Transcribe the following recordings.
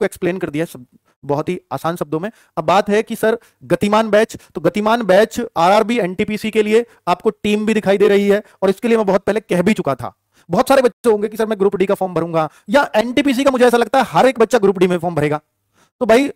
आपको एक्सप्लेन कर दिया सब बहुत ही आसान शब्दों में। अब बात है कि सर गतिमान बैच, तो गतिमान बैच आरआरबी एनटीपीसी के लिए आपको टीम भी दिखाई दे रही है, और इसके लिए मैं बहुत पहले कह भी चुका था। बहुत सारे बच्चे होंगे कि सर मैं ग्रुप डी का फॉर्म भरूंगा, या एनटीपीसी का मुझे ऐसा लगता है हर एक बच्चा ग्रुप डी में फॉर्म भरेगा। तो भाई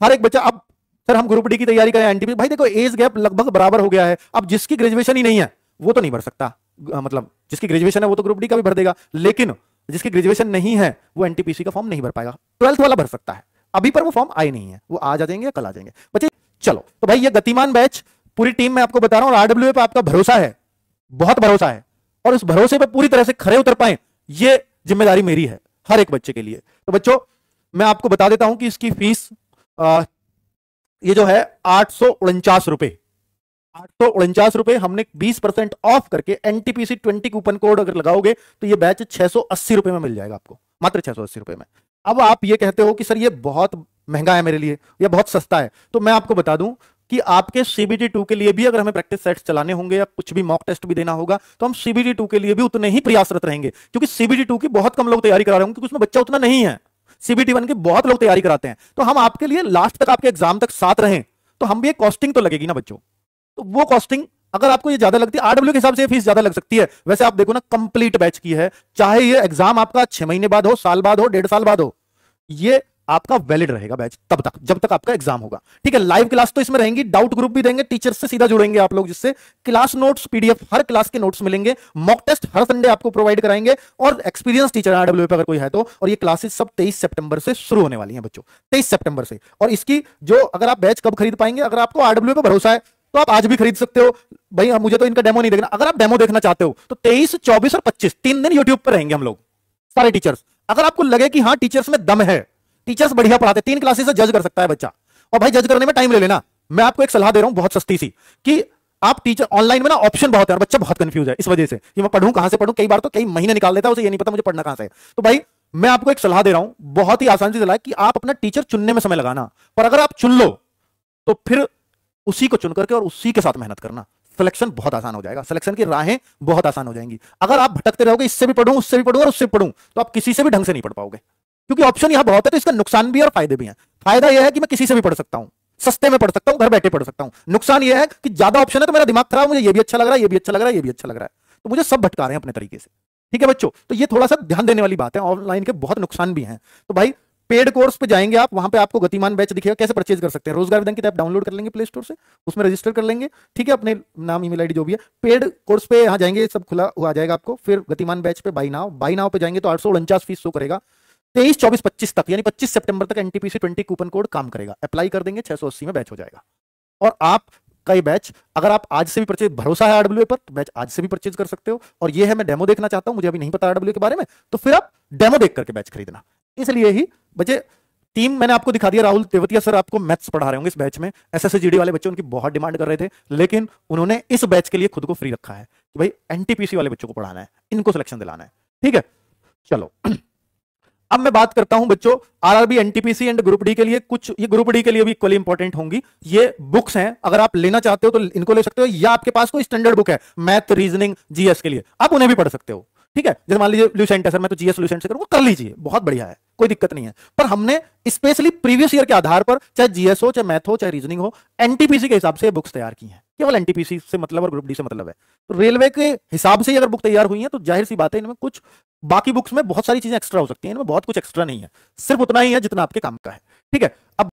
हर एक बच्चा, अब सर हम ग्रुप डी की तैयारी करें एनटीपीसी, भाई देखो एज गैप लगभग बराबर हो गया है। अब जिसकी ग्रेजुएशन ही नहीं है वो तो नहीं भर सकता, मतलब जिसकी ग्रेजुएशन है वो तो ग्रुप डी का भी भर देगा, लेकिन जिसकी ग्रेजुएशन नहीं है वो एनटीपीसी का फॉर्म नहीं भर पाएगा। 12th वाला भर सकता है, अभी पर वो फॉर्म आए नहीं है, वो आज आ जाएंगे या कल आ जाएंगे बच्चे। चलो तो भाई ये गतिमान बैच पूरी टीम में आपको बता रहा हूं, और आरडब्ल्यूए पे आपका भरोसा है, बहुत भरोसा है, और उस भरोसे पे पूरी तरह से खरे उतर पाए ये जिम्मेदारी मेरी है हर एक बच्चे के लिए। तो बच्चों मैं आपको बता देता हूं कि इसकी फीस ये जो है 849 रुपए, 849 रुपए हमने 20% ऑफ करके एनटीपीसी 20 कूपन कोड अगर लगाओगे तो ये बैच 680 रुपए में मिल जाएगा आपको, मात्र 680 रुपए में। अब आप ये कहते हो कि सर ये बहुत महंगा है मेरे लिए, ये बहुत सस्ता है, तो मैं आपको बता दूं कि आपके सीबीटी 2 के लिए भी अगर हमें प्रैक्टिस सेट्स चलाने होंगे या कुछ भी मॉक टेस्ट भी देना होगा तो हम सीबीटी 2 के लिए भी उतने ही प्रयासरत रहेंगे, क्योंकि सीबीटी 2 की बहुत कम लोग तैयारी करा रहे होंगे, क्योंकि उसमें बच्चा उतना नहीं है। सीबीटी 1 की बहुत लोग तैयारी कराते हैं, तो हम आपके लिए लास्ट तक आपके एग्जाम तक साथ रहें, तो हम भी एक कॉस्टिंग तो लगेगी ना बच्चों। तो वो कॉस्टिंग अगर आपको ये ज्यादा लगती है, आरडब्ल्यू के हिसाब से फीस ज्यादा लग सकती है, वैसे आप देखो ना कंप्लीट बैच की है, चाहे ये एग्जाम आपका 6 महीने बाद हो, साल बाद हो, 1.5 साल बाद हो, ये आपका वैलिड रहेगा बैच तब तक जब तक आपका एग्जाम होगा। ठीक है, लाइव क्लास तो इसमें रहेंगी, डाउट ग्रुप भी देंगे, टीचर से सीधा जुड़ेंगे आप लोग, जिससे क्लास नोट्स पीडीएफ हर क्लास के नोट्स मिलेंगे, मॉक टेस्ट हर संडे आपको प्रोवाइड कराएंगे, और एक्सपीरियंस टीचर आरडब्ल्यू पे अगर कोई है तो। और ये क्लासेस सब 23 सितंबर से शुरू होने वाली हैं बच्चों, 23 सितंबर से। और इसकी जो अगर आप बैच कब खरीद पाएंगे, अगर आपको आरडब्ल्यू पे भरोसा है तो आप आज भी खरीद सकते हो। भाई मुझे तो इनका डेमो नहीं देखना, अगर आप डेमो देखना चाहते हो तो 23, 24 और 25 3 दिन यूट्यूब पर रहेंगे हम लोग सारे टीचर्स। अगर आपको लगे कि हाँ टीचर्स में दम है, टीचर्स बढ़िया पढ़ाते, 3 क्लासेस से जज कर सकता है बच्चा, और भाई जज करने में टाइम ले लेना। मैं आपको एक सलाह दे रहा हूं बहुत सस्ती सी, कि आप टीचर ऑनलाइन में ना ऑप्शन बहुत है, और बच्चा बहुत कंफ्यूज है इस वजह से कि मैं पढ़ूं कहां से पढ़ूं, कई बार तो कई महीने निकाल देता है, उसे ये नहीं पता मुझे पढ़ना कहां से है। तो भाई मैं आपको एक सलाह दे रहा हूं, बहुत ही आसान सी सलाह, कि आप अपना टीचर चुनने में समय लगाना, पर अगर आप चुन लो तो फिर उसी को चुन करके और उसी के साथ मेहनत करना, सिलेक्शन बहुत आसान हो जाएगा, सिलेक्शन की राहें बहुत आसान हो जाएंगी। अगर आप भटकते रहोगे, इससे भी पढ़ूं, उससे भी पढ़ूं और उससे भी पढ़ूं, तो आप किसी से भी ढंग से नहीं पढ़ पाओगे, क्योंकि ऑप्शन यहां बहुत है। तो इसका नुकसान भी है और फायदे भी हैं। फायदा यह है कि मैं किसी से भी पढ़ सकता हूं, सस्ते में पढ़ सकता हूं, घर बैठे पढ़ सकता हूं। नुकसान यह है कि ज्यादा ऑप्शन है तो मेरा दिमाग खराब, मुझे ये भी अच्छा लग रहा है, ये भी अच्छा लग रहा है, ये भी अच्छा लग रहा है, तो मुझे सब भटका रहे हैं अपने तरीके से। ठीक है बच्चों, तो ये थोड़ा सा ध्यान देने वाली बात है, ऑनलाइन के बहुत नुकसान भी हैं। तो भाई पेड कोर्स पे जाएंगे आप, वहां पे आपको गतिमान बैच दिखेगा, कैसे परचेज कर सकते हैं। रोजगार विदन की ऐप डाउनलोड कर लेंगे प्ले स्टोर से, उसमें रजिस्टर कर लेंगे, ठीक है, अपने नाम ईमेल आईडी जो भी है। पेड कोर्स पे यहां जाएंगे, सब खुला हुआ आ जाएगा आपको। फिर गतिमान बैच पे बाई नाउ पे जाएंगे तो 849 फीस शो करेगा। 23, 24, 25 तक, यानी 25 सितंबर तक एनटीपीसी 20 कूपन कोड काम करेगा, अप्लाई कर देंगे, 680 में बैच हो जाएगा। और आप का ये बैच अगर आप आज से भी परचेज, भरोसा है आरडब्ल्यू पर, तो बैच आज से भी परचेज कर सकते हो। और ये है मैं डेमो देखना चाहता हूं, मुझे अभी नहीं पता आरडब्ल्यू के बारे में, तो फिर आप डेमो देख करके बैच खरीदना। इसलिए ही बच्चे टीम मैंने आपको दिखा दिया, राहुल तेवतिया सर आपको मैथ्स पढ़ा रहे होंगे इस बैच में। एसएससीजीडी वाले बच्चे उनकी बहुत डिमांड कर रहे थे, लेकिन उन्होंने इस बैच के लिए खुद को फ्री रखा है कि भाई एनटीपीसी वाले बच्चों को पढ़ाना है, इनको सिलेक्शन दिलाना है। ठीक है, चलो अब मैं बात करता हूं बच्चों RRB NTPC and group D के लिए। कुछ ये ग्रुप डी के लिए भी इक्वली इंपॉर्टेंट होंगी। ये बुक्स हैं, अगर आप लेना चाहते हो तो इनको ले सकते हो, या आपके पास कोई स्टैंडर्ड बुक है मैथ, रीजनिंग, जीएस के लिए, आप उन्हें भी पढ़ सकते हो। ठीक है, जैसे मान लीजिए ल्यूसेंट है सर, मैं तो जीएस ल्यूसेंट से करूंगा, कर लीजिए, बहुत बढ़िया है, कोई दिक्कत नहीं है। पर हमने स्पेशली प्रीवियस ईयर के आधार पर, चाहे जीएस हो, चाहे मैथ हो, चाहे रीजनिंग हो, एनटीपीसी के हिसाब से बुक्स तैयार की हैं। केवल एनटीपीसी से मतलब और ग्रुप डी से मतलब है। तो रेलवे के हिसाब से अगर बुक तैयार हुई है तो जाहिर सी बात है इनमें कुछ, बाकी बुक्स में बहुत सारी चीजें एक्स्ट्रा हो सकती हैं, इनमें बहुत कुछ एक्स्ट्रा नहीं है, सिर्फ उतना ही है जितना आपके काम का है। ठीक है, अब